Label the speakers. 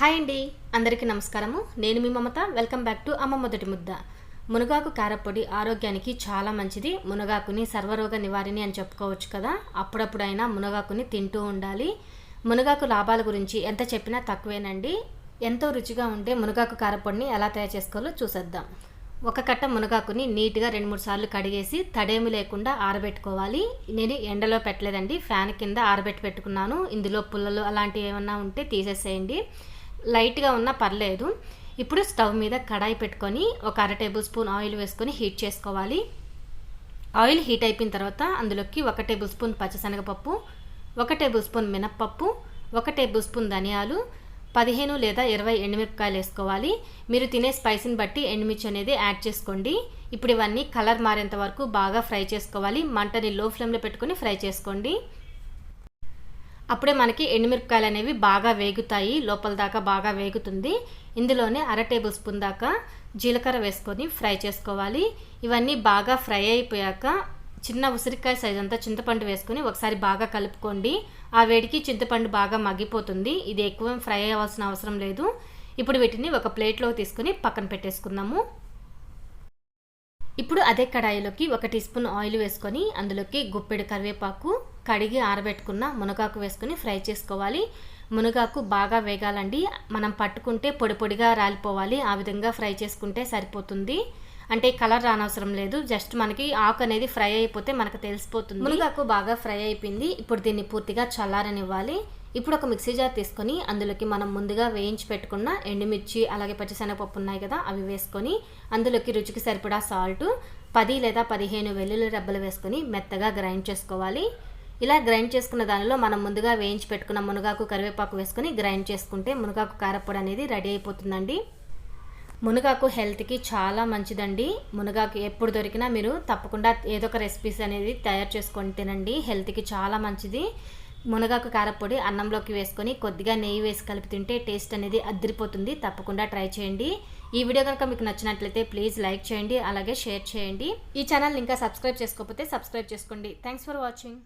Speaker 1: Hi అండి, అందరికీ నమస్కారము. నేను మీ మమత. వెల్కమ్ బ్యాక్ టు అమ్మ మొదటి ముద్ద. మునగాకు కారపొడి ఆరోగ్యానికి చాలా మంచిది. మునగాకుని సర్వరోగ నివారిణి అని చెప్పుకోవచ్చు కదా. అప్పుడప్పుడైనా మునగాకుని తింటూ ఉండాలి. మునగాకు లాభాల గురించి ఎంత చెప్పినా తక్కువేనండి. ఎంతో రుచిగా ఉండే మునగాకు కారపొడిని ఎలా తయారు చేసుకోవాలో చూసేద్దాం. ఒక కట్ట మునగాకుని నీట్గా 2-3 సార్లు కడిగేసి తడేమి లేకుండా ఆరబెట్టుకోవాలి. నేను ఎండలో పెట్టలేదండి, ఫ్యాన్ కింద ఆరబెట్టి పెట్టుకున్నాను. ఇందులో పుల్లలు అలాంటివి ఏమన్నా ఉంటే తీసేసేయండి. లైట్గా ఉన్నా పర్లేదు. ఇప్పుడు స్టవ్ మీద కడాయి పెట్టుకొని ఒక 1/2 టేబుల్ స్పూన్ ఆయిల్ వేసుకొని హీట్ చేసుకోవాలి. ఆయిల్ హీట్ అయిపోయిన తర్వాత అందులోకి 1 టేబుల్ స్పూన్ పచ్చిశనగపప్పు, 1 టేబుల్ స్పూన్ మినప్పప్పు, 1 టేబుల్ స్పూన్ ధనియాలు, 15 లేదా 20 ఎండుమిరపకాయలు వేసుకోవాలి. మీరు తినే స్పైసీని బట్టి ఎండుమిర్చి అనేది యాడ్ చేసుకోండి. ఇప్పుడు ఇవన్నీ కలర్ మారేంత వరకు బాగా ఫ్రై చేసుకోవాలి. మంటని లో ఫ్లేమ్లో పెట్టుకొని ఫ్రై చేసుకోండి. అప్పుడే మనకి ఎండుమిరపకాయలు అనేవి బాగా వేగుతాయి, లోపల దాకా బాగా వేగుతుంది. ఇందులోనే 1/2 టేబుల్ స్పూన్ దాకా జీలకర్ర వేసుకొని ఫ్రై చేసుకోవాలి. ఇవన్నీ బాగా ఫ్రై అయిపోయాక చిన్న ఉసిరికాయ సైజ్ అంతా చింతపండు వేసుకొని ఒకసారి బాగా కలుపుకోండి. ఆ వేడికి చింతపండు బాగా మగ్గిపోతుంది. ఇది ఎక్కువ ఫ్రై అవ్వాల్సిన అవసరం లేదు. ఇప్పుడు వీటిని ఒక ప్లేట్లో తీసుకొని పక్కన పెట్టేసుకుందాము. ఇప్పుడు అదే కడాయిలోకి 1 టీ స్పూన్ ఆయిల్ వేసుకొని అందులోకి గుప్పెడు కరివేపాకు, కడిగి ఆరబెట్టుకున్న మునగాకు వేసుకొని ఫ్రై చేసుకోవాలి. మునగాకు బాగా వేగాలండి. మనం పట్టుకుంటే పొడి పొడిగా రాలిపోవాలి. ఆ విధంగా ఫ్రై చేసుకుంటే సరిపోతుంది. అంటే కలర్ రానవసరం లేదు, జస్ట్ మనకి ఆకు అనేది ఫ్రై అయిపోతే మనకు తెలిసిపోతుంది. మునగాకు బాగా ఫ్రై అయిపోయింది. ఇప్పుడు దీన్ని పూర్తిగా చల్లారనివ్వాలి. ఇప్పుడు ఒక మిక్సీ జార్ తీసుకొని అందులోకి మనం ముందుగా వేయించి పెట్టుకున్న ఎండుమిర్చి అలాగే పచ్చిశనగపప్పు ఉన్నాయి కదా, అవి వేసుకొని అందులోకి రుచికి సరిపడా సాల్ట్, 10 లేదా 15 వెల్లుల్లి రెబ్బలు వేసుకొని మెత్తగా గ్రైండ్ చేసుకోవాలి. ఇలా గ్రైండ్ చేసుకున్న దానిలో మనం ముందుగా వేయించి పెట్టుకున్న మునగాకు కరివేపాకు వేసుకొని గ్రైండ్ చేసుకుంటే మునగాకు కారపొడి అనేది రెడీ అయిపోతుందండి. మునగాకు హెల్త్కి చాలా మంచిదండి. మునగాకు ఎప్పుడు దొరికినా మీరు తప్పకుండా ఏదో ఒక రెసిపీస్ అనేది తయారు చేసుకొని తినండి. హెల్త్కి చాలా మంచిది. మునగాకు కారపొడి అన్నంలోకి వేసుకొని కొద్దిగా నెయ్యి వేసి కలిపి తింటే టేస్ట్ అనేది అదిరిపోతుంది. తప్పకుండా ట్రై చేయండి. ఈ వీడియో కనుక మీకు నచ్చినట్లయితే ప్లీజ్ లైక్ చేయండి, అలాగే షేర్ చేయండి. ఈ ఛానల్ ఇంకా సబ్స్క్రైబ్ చేసుకోకపోతే సబ్స్క్రైబ్ చేసుకోండి. Thanks for watching.